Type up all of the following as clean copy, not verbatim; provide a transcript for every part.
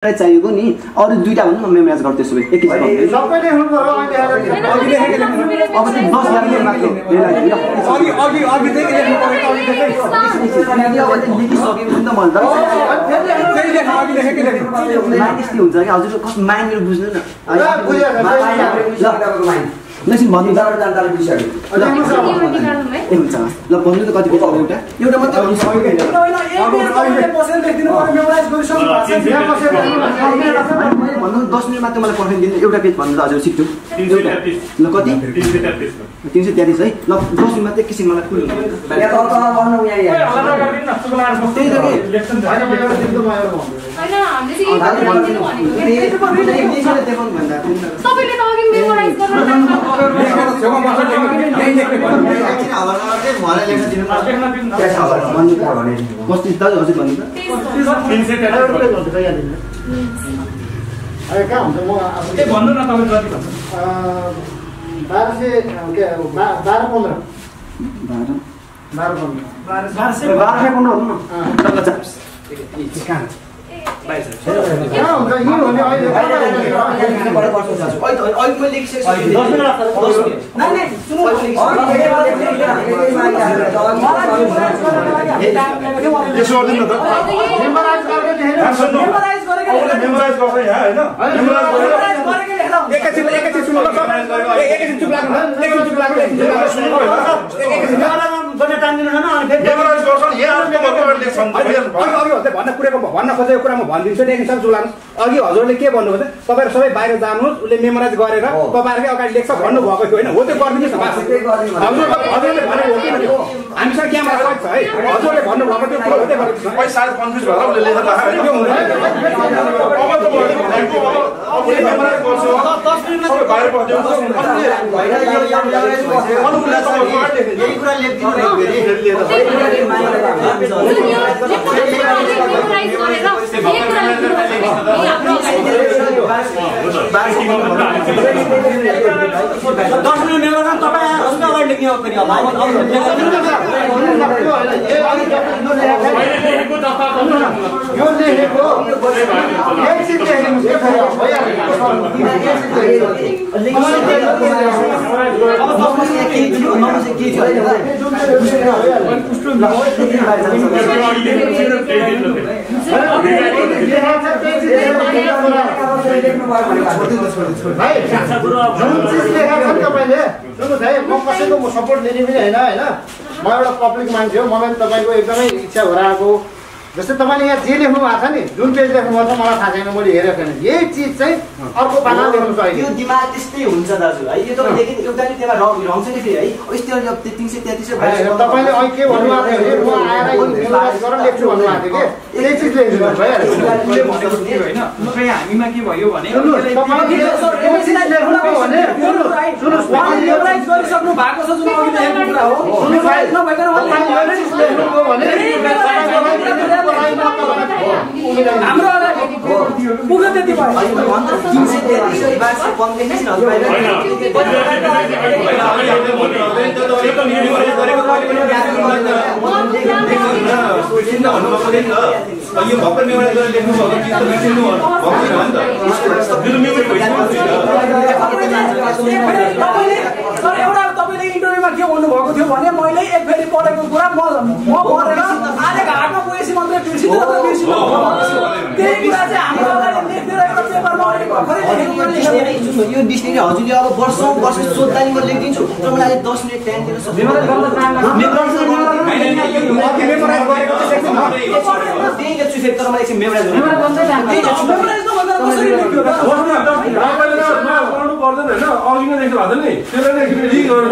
चाहिएको नि अरु दुईटा भन्नु म मेमोराइज गर्छु त्यसो भए एक किसिमको सबैले हुनु पर्यो अहिले अघि लेखेको अब चाहिँ 10 लाग्ने मात्र अघि देखि लेख्नु पर्यो अघि देखि अब चाहिँ लेखिसकेपछि त मैले त फेरि लेख्नु अघि लेखेको त्यस्तै हुन्छ के हजुर कस्तो माइन्ड मेरो बुझ्नु न नसिन भन्नु दार जानकारी बिर्स्यो ए हुन्छ ल भन्नु त कति पेज एउटा मात्र होइन एक पर्सेन्ट लेख्दिनु पर्यो मेमोराइज गरिसक्नु भएको छ भन्नु 10 मिनेट मात्र मलाई पर्फेक्ट दिनु एउटा पेज भन्नु त हजुर सिक्छु ल कति 333 है ल 10 मिनेट मात्र एकैछिन मलाई फुल यहाँ त भन्नु यहाँ त्यही त के लेख्छन् हैन मैले दिनु भयो हैन हामीले चाहिँ सबैले त अघि मेमोराइज गर्न भन्नु न तपाईँ कति भन्न खोजेको कुरा म भनिदिन्छु नि एकछिन जुलानु अघि हजुरले के भन्नुभयो तपाईहरु सबै बाहिर जानुहोस् उले मेमोराइज गरेर तपाईहरुकै अगाडि लेख्छ भन्नु भएको थियो हैन हो त्यो गर्दिनुस् न हजुरले भनेको हो कि हामीसँग क्यामेरा छ है हजुरले भन्नु भएको त्यो कुरा हुँदै गरेको छ पैसा सायद कन्फ्युज भएर उले लेखेर राखेको त्यो हुँदैन अब त मैले मेमोराइज गर्छु 10 मिनेट सबै बाहिर पठाउँछु यही कुरा लेख्दिनु कसैको म सपोर्ट लिने पनि हैन हैन म एउटा पब्लिक मान्छे हो मलाई तपाईको एकदमै इच्छा भइरहेको जस्तै तपाईले यहाँ जे लेख्नु भएको छ नि जुन पेज लेख्नु भएको छ मलाई थाहा छैन मैले हेरेको छैन यही चीज चाहिँ अर्को पाना लेख्नु छ यो दिमाग त्यस्तै हुन्छ दाजु है यो तपाईँ देखि एउटा नि त्यसमा रङ छ नि फेरि है यस्तै 333 तपाईले अहिले के भन्नु भएको थियो म आएर मेमोराइज गरेर लेख्छु भन्नु भएको थियो के यही चीज लेख्नु भइहाल्छ उसले भनेको नि हैन नभए हामीमा के भयो भने मेमोराइज गरिसक्नु भएको छ जुन अघि लेखेको कुरा हो नभइकन हाम्रो पुग्यो त्यति भयो 333 तपाईले इन्टरभ्युमा के भन्नु भएको थियो भने मैले एक फेरि पढेको कुरा म पढेर आधे घाटमा गएपछि मात्रै बिर्सिनु त्यही कुरा चाहिँ हाम्रो अगाडि लेख्दिएर एउटा पेपरमा अहिले भर्खरै लेखेको यो डिक्सनरी हजुरले अब वर्ष सोध्दा नि म लेखिदिन्छु तर मलाई 10 मिनेट टाइम दिनु सक्छु मेमोराइज गरेको चाहिँ त्यही लेख्छु फेरि तर मलाई एकछिन मेमोराइज गर्नु पर्दैन हैन अघि नै लेख्नु भएको नि त्यसले नै रिङ गर्नु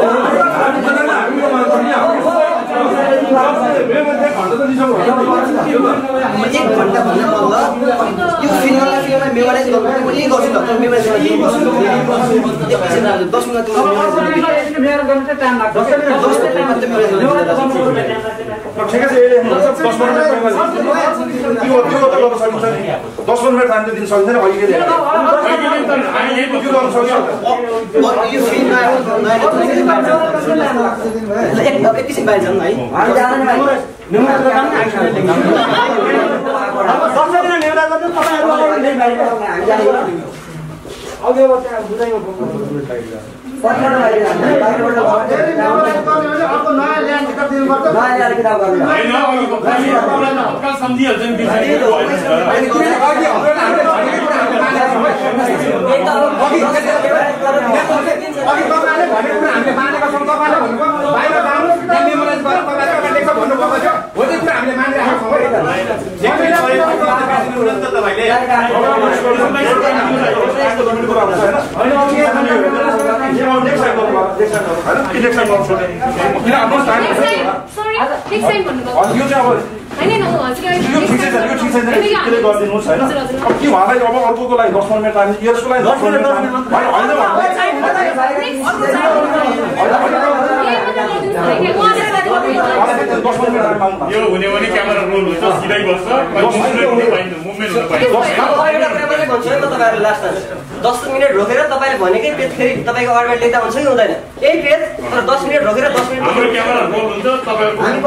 एकैछिन बाहिर जानु है उहाँलाई अब अर्कोको लागि 10 मिनेट टाइम यसको लागि 10 मिनेट यो हुने भने क्यामेरा रोल हुन्छ सिधै बस्छ मुभमेन्ट हुन पाइन्छ 10 मिनेट रोकेर तपाईले भनेकै पेज फेरि तपाईको अगाडि लेख्दा हुन्छ कि हुँदैन यही पेज तर 10 मिनेट रोकेर 10 मिनेट हाम्रो क्यामेरा रोल हुन्छ तपाईहरुको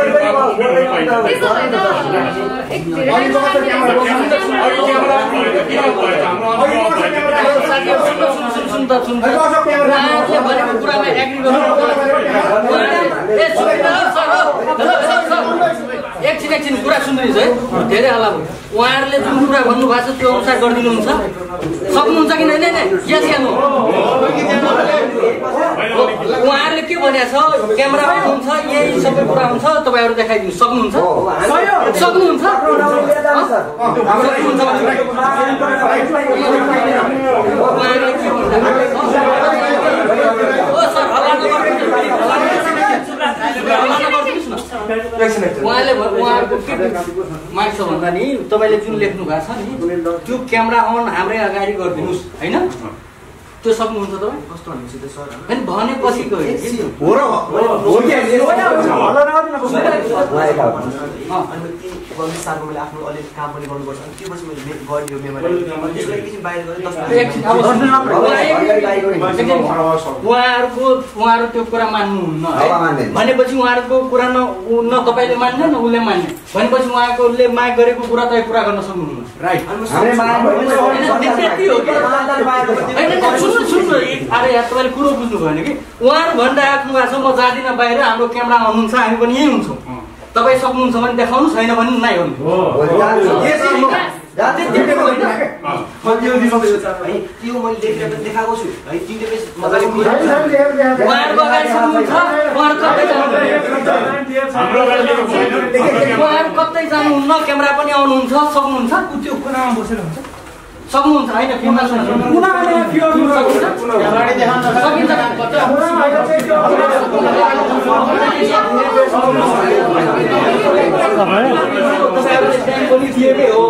एकछिन कुरा सुन्दैछ है धेरै हल्ला भयो उहाँहरुले जुन कुरा भन्नुभएको छ त्यो अनुसार गरिदिनुहुन्छ सक्नुहुन्छ कि नै यस या नो उहाँहरुले के भनेछ क्यामेरा हुन्छ यही सबै कुरा हुन्छ तपाईहरु देखाइदिनु सक्नुहुन्छ सक्नुहुन्छ उहाँले उहाँहरुको के माग्छ भन्दा नि तपाईले जुन लेख्नु भएको छ नि त्यो क्यामेरा अन हाम्रै अगाडि गरिदिनुस् हैन त्यो सक्नुहुन्छ तपाई कस्तो भन्नुहुन्छ त्यो सर हैन भनेपछि हो र हो के हल्ला गल्ती सार्को मैले आफ्नो अलि काम पनि गर्नुपर्छ अनि त्यसपछि मैले गरियो मेमोरी त्यसलाई एकछिन बाहिर गरे 10 मिनेट उहाँहरु त्यो कुरा मान्नुहुन्न भनेपछि उहाँहरुको कुरा न तपाईले मान्ने न उले मान्ने भनेपछि उहाँकोले माग गरेको कुरा तपाई पूरा गर्न सक्नुहुन्न राइट हामीले माग सुन्नु अरे यार तपाईले कुरो बुझ्नु भएन कि उहाँहरु भन्दै आउनु भएको छ म जादिन बाहिर हाम्रो क्यामेरा हुनुहुन्छ हामी पनि यही हुन्छौं तपाई सक्नुहुन्छ भने देखाउनु छैन भने नै हो त्यो मैले लेखेर पनि देखाएको छु है तिनले पेज मजाले उहाँहरुको अगाडि सक्नुहुन्छ उहाँहरु कतै जानुहुन्न क्यामेरा पनि आउनुहुन्छ सक्नुहुन्छ त्यो कुनामा बसेर हुन्छ सक्नुहुन्छ हैन क्यामेरा कुनामा अगाडि देखाउन सकिन्छ पनि दिएकै हो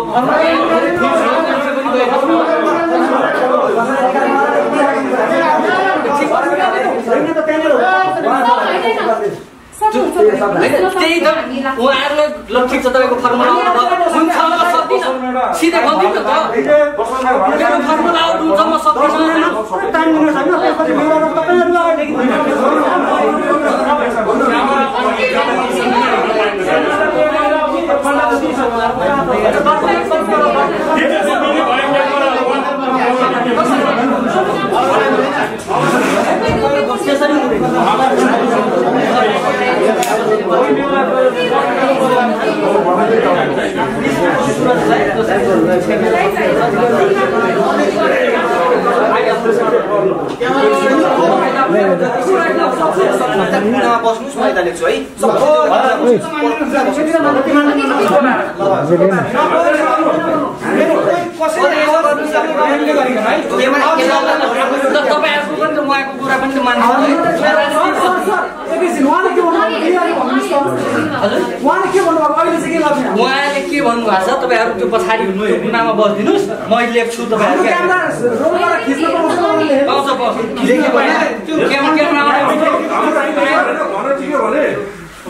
त्यही त उहाँहरुले ल ठिक छ तपाईको फर्मुला हुन्छ म सक्दिन सिधै भन्दिन त मेरो फर्मुला आउट हुन्छ म सक्दिन टाइम दिन छैन त्यसपछि मेरो तपाईहरुले बस्नुस् म यता लेख्छु है उहाँले के भन्नुभएको छ तपाईहरु त्यो पछाडी कुनामा बस्दिनुस् म लेख्छु तपाईहरु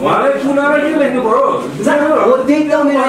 उहाँले चुनाव के लेख्नु पर्यो त्यही त मेरो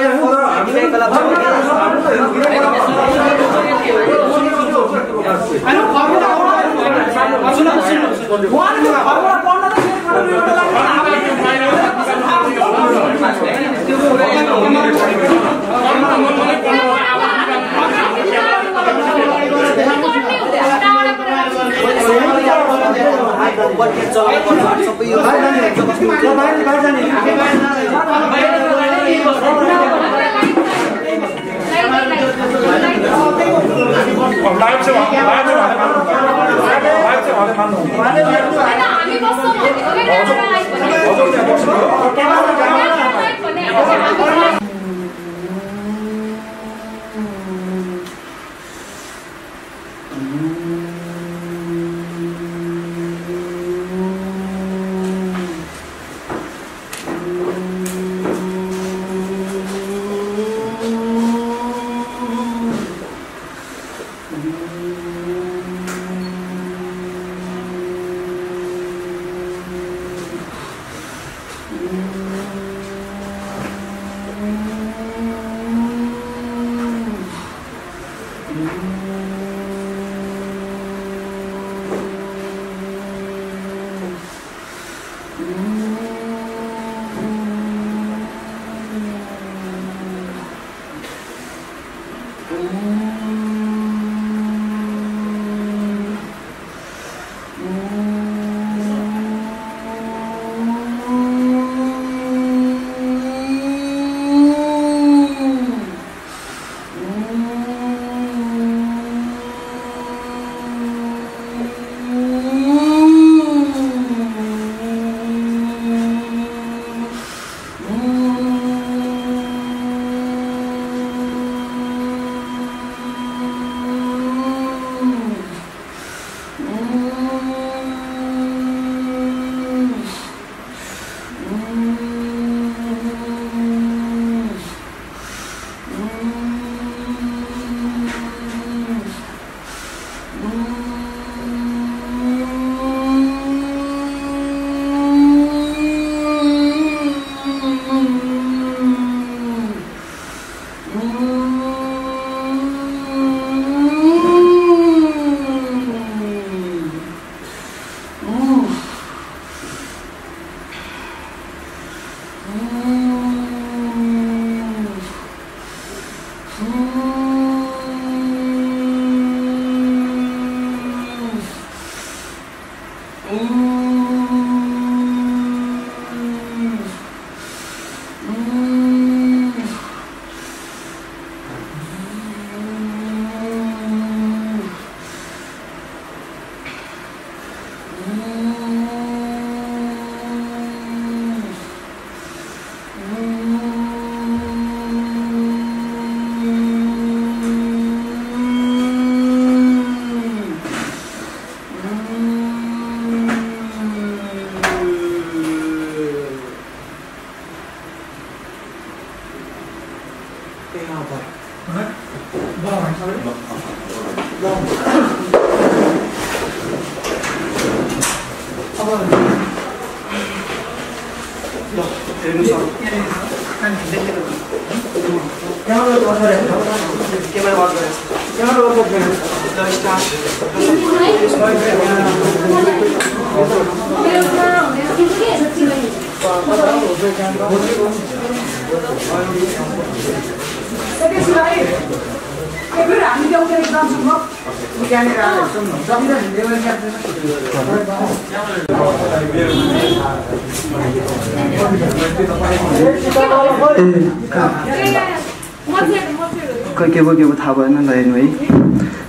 के भयो थाहा भएन ल हेर्नु है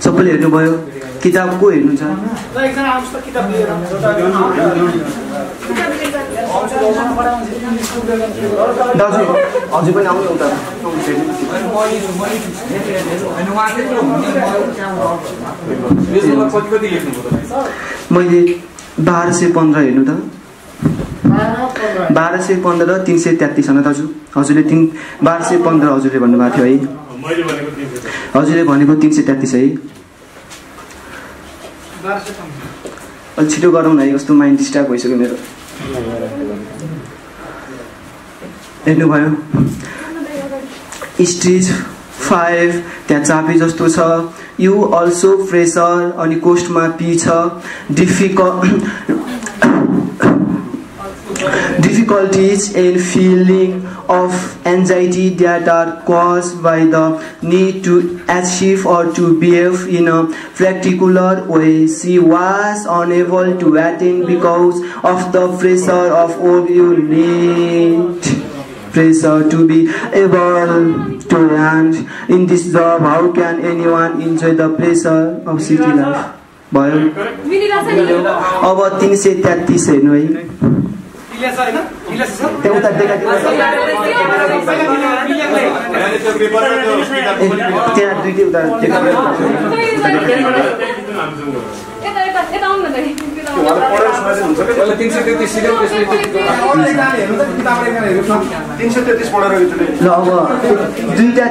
सबैले हेर्नुभयो किताब को हेर्नु छ दाजु हजुर पनि आउनु उता मैले 1215 हेर्नु त 1215 र 333 होइन दाजु हजुरले 1215 हजुरले भन्नुभएको थियो है हजुरले भनेको 333 है अलि छिटो गरौँ न है कस्तो माइन्ड डिस्टर्ब भइसक्यो मेरो हेर्नुभयो स्टेज 5 त्यहाँ चापी जस्तो छ यु अल्सो फ्रेसर अनि कोस्टमा पी छ difficulties and feeling of anxiety that are caused by the need to achieve or to behave in a particular way. She was unable to attend because of the pressure of all you need. Pressure to be able to land in this job. How can anyone enjoy the pressure of city life? भयो अब 333 हेर्नु है त्यहाँ दुईटै उता यता आउनु न पढेर 333 सिधै त्यसले 333 पढेर एकचोटि ल अब दुईटा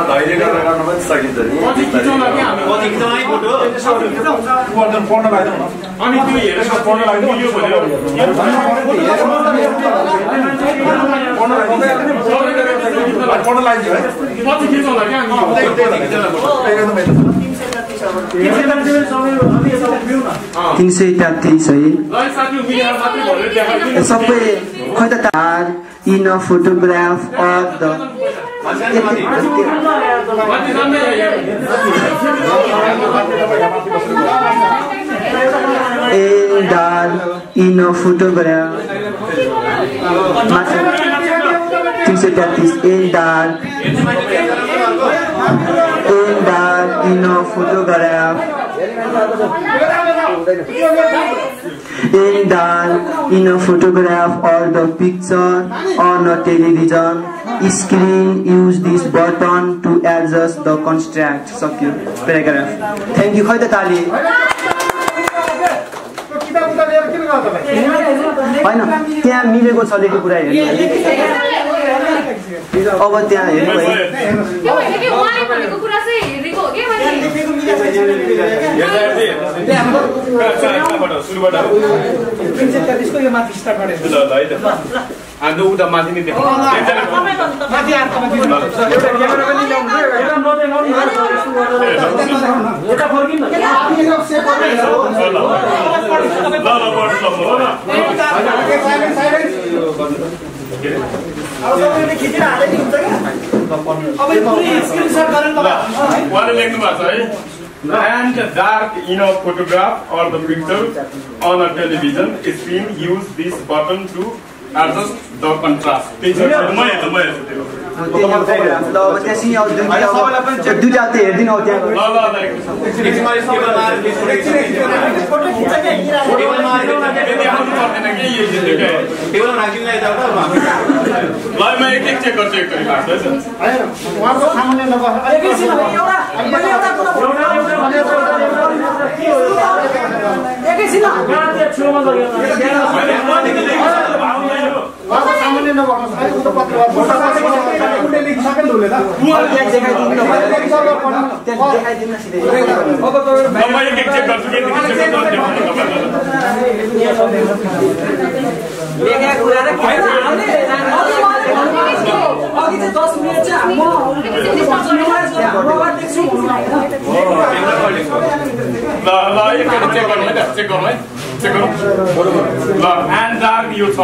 धैर्य गरेर गर्न पनि सकिन्छ नि पढ्न लाग्दैन अनि त्यो हेरेर पढ्न लाग्दैन यो भनेर पढ्न लाग्यो है पछि खिचौँला क्या हामी 333 है सबै खै त तार in a photograph of the elder in a photograph 333 elder in a photograph in a photograph or the picture on a television screen, use this button to adjust the contrast. Sakyo paragraph. Thank you. Khoi ta tali हैन त्यहाँ मिलेको छ लेखेको कुरा हेर्नु अब त्यहाँ हेर्नु है के होइन के उहाँले भनेको कुरा चाहिँ हेरेको हो के मैले सुरुबाट 333 को यो माथि स्टार्ट गरे ल है त आन्दो उता माथि नै देखाउ माथि आर्कमा दिनु एउटा क्यामेरा पनि ल्याउनु एउटा नदै नौ एउटा फर्किन न अब तपाईले खिचेर हाले नि हुन्छ के अब पुरै स्क्रिनशट गरेर तपाईँ उहाँले लेख्नु भएको छ है and dark in a photograph or the picture on a television screen, use this button to adjust the contrast. ल अब त्यसै अब दुईटा त हेर्दिन अब त्यहाँ सामान्य नभर्नुहोस् अहिले उता पत्रकार उले लेखिसकेन उले त देखाइदिनु न देखाइदिनु न सिधै अब तपाईहरु म एक चेक गर्छु के चेक गर्छु लेखेको कुरा र अघि चाहिँ 10 मिनेट चाहिँ म ल एकचोटि चेक गर्नु है चेक गर्नु है चेक गर्नु ल and dark यो छ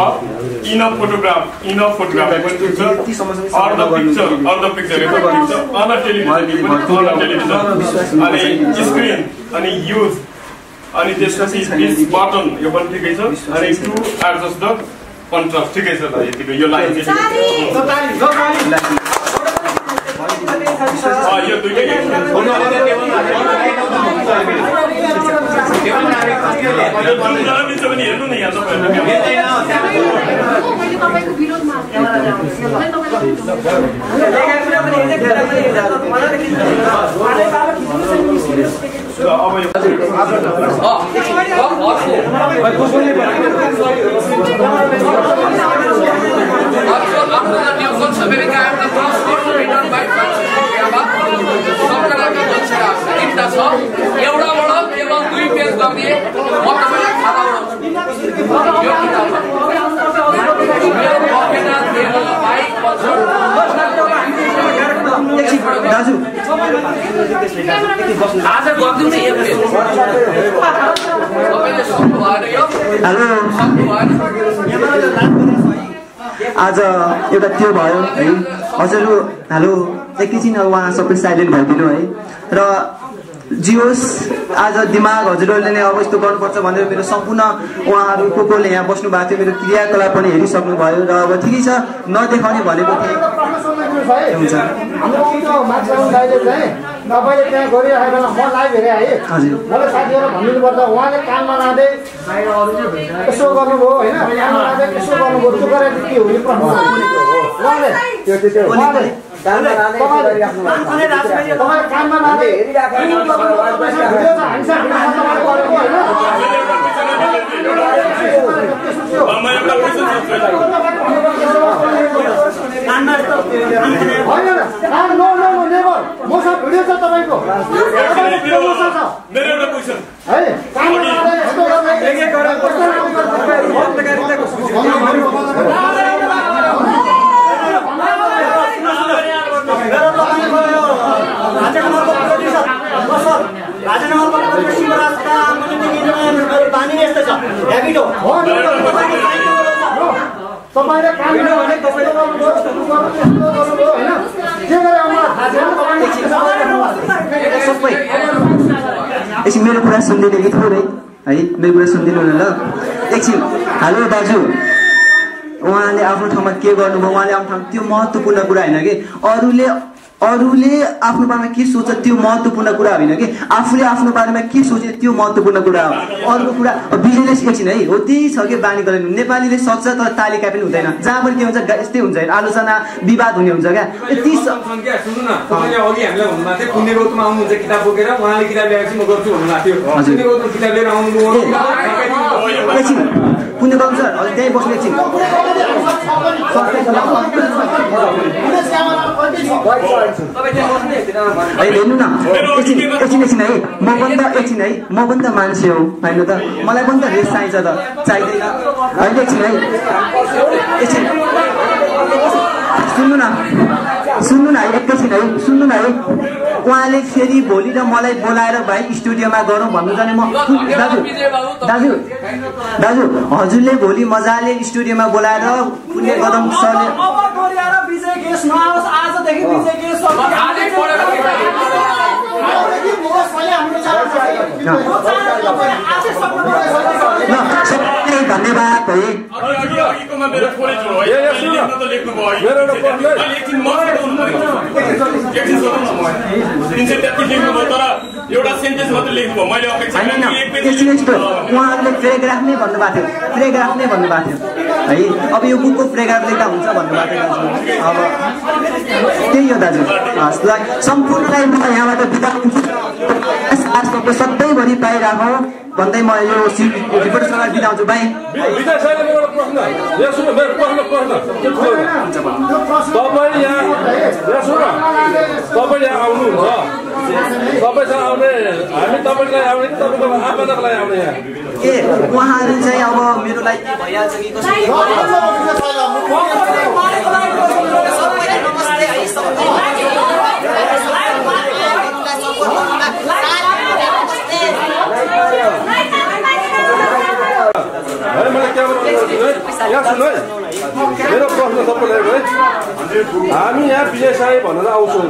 in a photograph picture or the picture on a television अनि screen अनि use अनि त्यसपछि this button यो पनि ठिकै छ अनि to adjust the contrast ठिकै छ ल यतिको यो लाइन चाहिँ यो दुईटै हेर्नु न यहाँ तपाईको विरोधमा एउटाबाट केवल 2 पेज गर्ने म तपाईलाई खाना बनाउँछु यो किताब दाजु आज गर्दिनु न एक पेज तपाईले सक्नु भएन यो हेलो सक्नु भएन आज एउटा त्यो भयो है हजुरहरु हेलो एकैछिन अब उहाँ सबै साइलेन्ट भइदिनु है र जियोस् आज दिमाग हजुरहरूले नै अब यस्तो गर्नुपर्छ भनेर मेरो सम्पूर्ण उहाँहरू कोले यहाँ बस्नु भएको थियो मेरो क्रियाकलाप पनि हेरिसक्नु भयो र अब ठिकै छ नदेखाउने भनेको थिएँ हुन्छ तपाईले त्यहाँ गरिरहेको म लाइभ हेरे आए मलाई साथीहरु भन्नु पर्छ उहाँले कान नलाँदै यसो गर्नुभयो हैन कान नलाँदै यसो गर्नुभयो त्यो गरेर के हो यो प्रश्न उहाँले एकछिन मेरो कुरा सुनिदिनु कि थोरै है मेरो कुरा सुनिदिनु न ल एकछिन हेलो दाजु उहाँले आफ्नो ठाउँमा के गर्नुभयो उहाँले आफ्नो ठाउँ त्यो महत्त्वपूर्ण कुरा होइन कि अरूले आफ्नो बारेमा के सोच्छ त्यो महत्त्वपूर्ण कुरा होइन कि आफूले आफ्नो बारेमा के सोचे त्यो महत्त्वपूर्ण कुरा हो अर्को कुरा बिजनेस एकछिन है हो त्यही छ कि बानी गरेर नेपालीले सक्छ तर तालिका पनि हुँदैन जहाँ पनि के हुन्छ यस्तै हुन्छ आलोचना विवाद हुने हुन्छ क्या यति सुन्नु न तपाईँले अघि हामीलाई भन्नुभएको थियो पुण्य गौतममा आउनुहुन्छ किताब बोकेर उहाँले किताब ल्याएपछि म गर्छु भन्नुभएको थियो पुण्य गौतम किताब लिएर आउनुभयो एकछिन पुण्य गौतम सर हजुर त्यहीँ बस्नु एकछिन हेर्नु न एकछिन है म पनि त मान्छे हो होइन त मलाई पनि त रेस चाहिन्छ त चाहिँदैन होइन एकछिन है एकछिन सुन्नु न है एकैछिन है सुन्नु न है उहाँले फेरि भोलि र मलाई बोलाएर भाइ स्टुडियोमा गरौँ भन्नु जाने म दाजु हजुरले भोलि मजाले स्टुडियोमा बोलाएर पुण्य गौतम सरले धन्यवाद है उहाँहरूले प्याराग्राफ नै भन्नुभएको थियो है अब यो बुकको प्याराग्राफ लेख्दा हुन्छ भन्नुभएको थियो अब त्यही हो दाजु हस् सम्पूर्णलाई म यहाँबाट बिदा हुन्छु सधैँभरि पाइराखौँ भन्दै म यो रिपोर्टसँग बिदा हुन्छु बाई तपाईले आउनुहुन्छ तपाईसँग आउने हामी तपाईलाई आउने कि तपाईको आफन्तलाई आउने यहाँ ए उहाँहरू चाहिँ अब मेरो लागि के भइहाल्छ कि कसरी मेरो प्रश्न तपाईँलाई है हामी यहाँ विजय साई भनेर आउँछौँ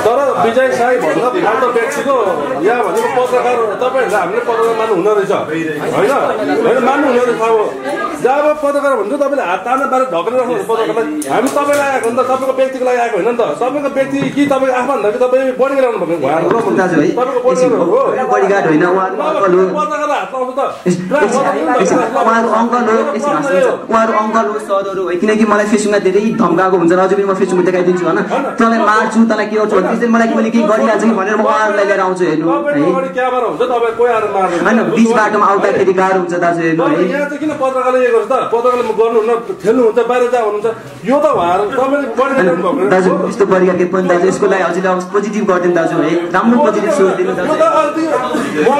तर विजय साई भनेर फाल्टो व्यक्तिको यहाँ भनेको पत्रकार तपाईँहरूले हामीले पत्रकार मान्नु हुँदो रहेछ होइन मान्नु हुँदो रहेछ अब जब पत्रकार भन्छ तपाईँले हात तान्न बारे ढकेर राख्नुहुन्छ पत्रकारलाई हामी तपाईँलाई आएको नि त तपाईँको व्यक्तिको लागि आएको होइन नि त तपाईँको व्यक्ति कि तपाईँको आफन्त कि तपाईँ बढी गराउनु भएको बडीगार्ड होइन पत्रकारलाई हात लाउँछ त उहाँहरू अङ्कल हो सरहरू हो किनकि मलाई फेसबुकमा धेरै धम्काएको हुन्छ अझै पनि म फेसबुकमा देखाइदिन्छु होइन तँलाई मार्छु तँलाई के गर्छु भने त्यसरी मलाई मैले केही गरिहाल्छ कि भनेर म उहाँहरूलाई लिएर आउँछु हेर्नु है होइन बिच बाटोमा आउँदाखेरि गाह्रो हुन्छ दाजु हेर्नु है किन पत्रकारले यो गर्छ त पत्रकारले गर्नुहुन्न खेल्नुहुन्छ बाहिर जा भन्नुहुन्छ यो त दाजु यस्तो परिकार के पनि दाजु यसको लागि हजुरले अब पोजिटिभ गरिदिनु दाजु है राम्रो पोजिटिभ सोच दिनु दाजु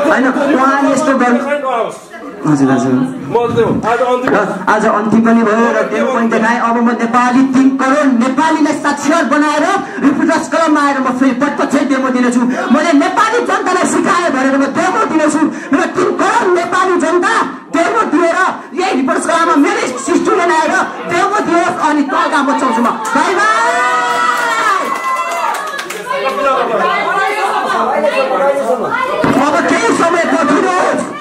होइन उहाँले यस्तो गर्नु हजुर आज अन्तिम पनि भयो र त्यो पनि देखाएँ अब म नेपाली 3 करोड नेपालीलाई साक्षर बनाएर रिपोर्टर्स क्लबमा आएर म फेरि प्रत्यक्ष डेमो दिनेछु मैले नेपाली जनतालाई सिकाएँ भनेर म डेमो दिनेछु मेरो 3 करोड नेपाली जनता डेमो दिएर यही रिपोर्टर्स क्लबमा मेरै स्टुडेन्ट आएर डेमो दियोस् अनि तल्का बचाउँछु म बाई बाई अब केही समय पर्खिनुहोस्